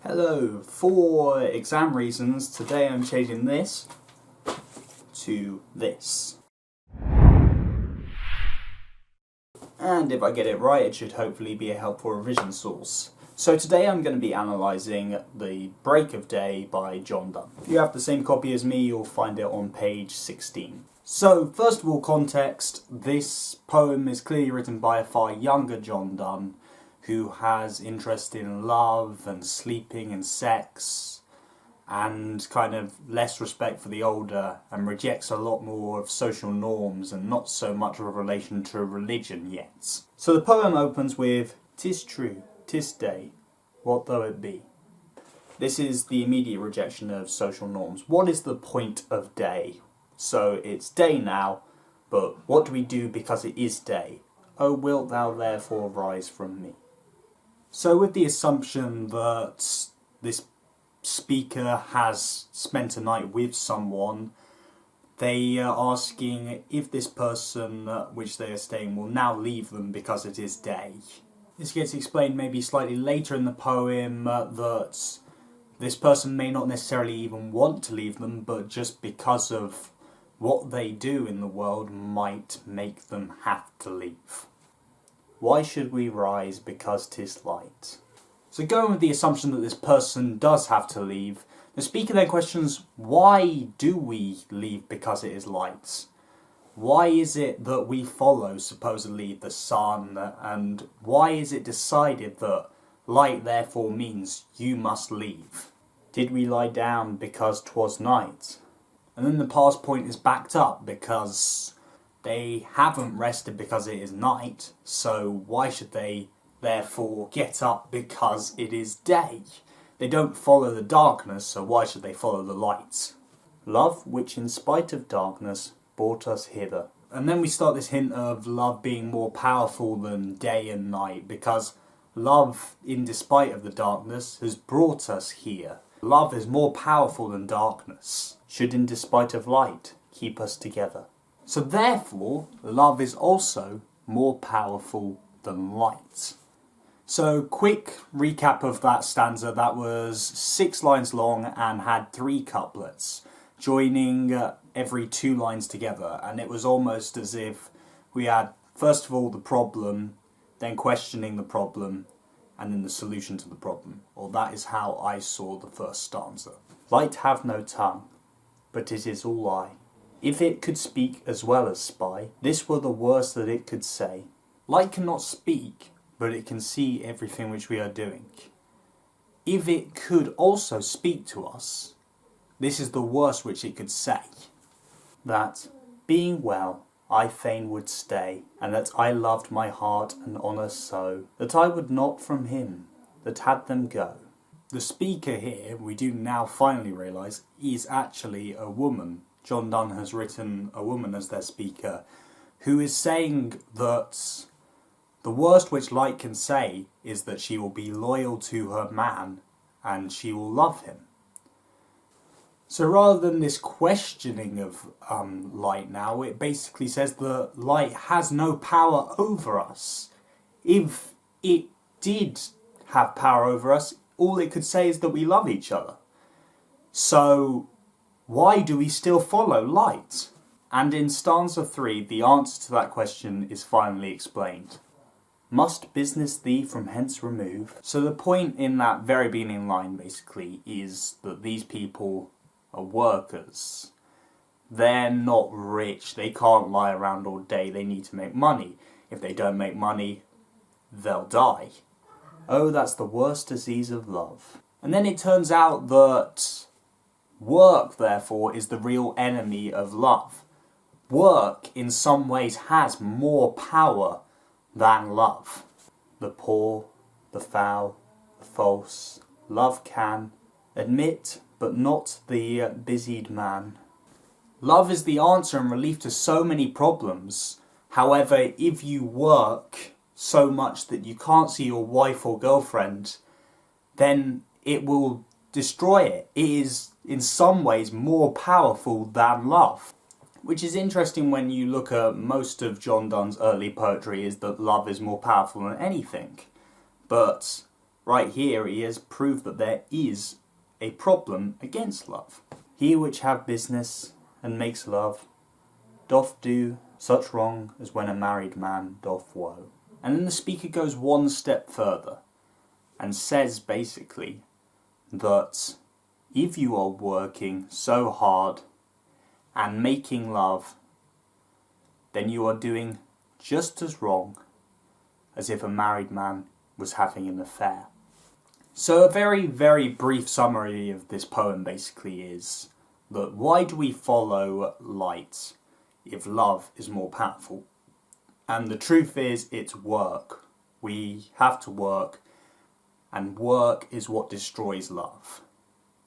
Hello, for exam reasons, today I'm changing this to this. And if I get it right, it should hopefully be a helpful revision source. So today I'm going to be analysing The Break of Day by John Donne. If you have the same copy as me, you'll find it on page 16. So, first of all, context. This poem is clearly written by a far younger John Donne, who has interest in love and sleeping and sex, and kind of less respect for the older, and rejects a lot more of social norms and not so much of a relation to religion yet. So the poem opens with, "'Tis true, 'tis day, what though it be?" This is the immediate rejection of social norms. What is the point of day? So it's day now, but what do we do because it is day? Oh, wilt thou therefore rise from me? So with the assumption that this speaker has spent a night with someone, they are asking if this person which they are staying will now leave them because it is day. This gets explained maybe slightly later in the poem that this person may not necessarily even want to leave them, but just because of what they do in the world might make them have to leave. Why should we rise because 'tis light? So going with the assumption that this person does have to leave, the speaker then questions, why do we leave because it is light? Why is it that we follow, supposedly, the sun, and why is it decided that light therefore means you must leave? Did we lie down because 'twas night? And then the past point is backed up because they haven't rested because it is night, so why should they therefore get up because it is day? They don't follow the darkness, so why should they follow the light? Love, which in spite of darkness brought us hither. And then we start this hint of love being more powerful than day and night, because love, in despite of the darkness, has brought us here. Love is more powerful than darkness, should in despite of light keep us together. So therefore, love is also more powerful than light. So quick recap of that stanza. That was 6 lines long and had 3 couplets, joining every 2 lines together. And it was almost as if we had, first of all, the problem, then questioning the problem, and then the solution to the problem. Or that is how I saw the first stanza. Light have no tongue, but it is all eye. If it could speak as well as spy, this were the worst that it could say. Light cannot speak, but it can see everything which we are doing. If it could also speak to us, this is the worst which it could say. That, being well, I fain would stay, and that I loved my heart and honour so, that I would not from him that had them go. The speaker here, we do now finally realise, is actually a woman. John Donne has written a woman as their speaker, who is saying that the worst which light can say is that she will be loyal to her man and she will love him. So rather than this questioning of light now, it basically says that light has no power over us. If it did have power over us, all it could say is that we love each other. So why do we still follow light? And in stanza 3, the answer to that question is finally explained. Must business thee from hence remove? So the point in that very beginning line basically is that these people are workers. They're not rich, they can't lie around all day, they need to make money. If they don't make money, they'll die. Oh, that's the worst disease of love. And then it turns out that work, therefore, is the real enemy of love. Work, in some ways, has more power than love. The poor, the foul, the false, love can admit, but not the busied man. Love is the answer and relief to so many problems. However, if you work so much that you can't see your wife or girlfriend, then it will destroy it. It is, in some ways, more powerful than love. Which is interesting when you look at most of John Donne's early poetry, is that love is more powerful than anything. But Right here he has proved that there is a problem against love. He which have business and makes love doth do such wrong as when a married man doth woe. And then the speaker goes one step further and says basically that if you are working so hard and making love, then you are doing just as wrong as if a married man was having an affair. So a very, very brief summary of this poem basically is that why do we follow light if love is more powerful? And the truth is, it's work. We have to work, and work is what destroys love.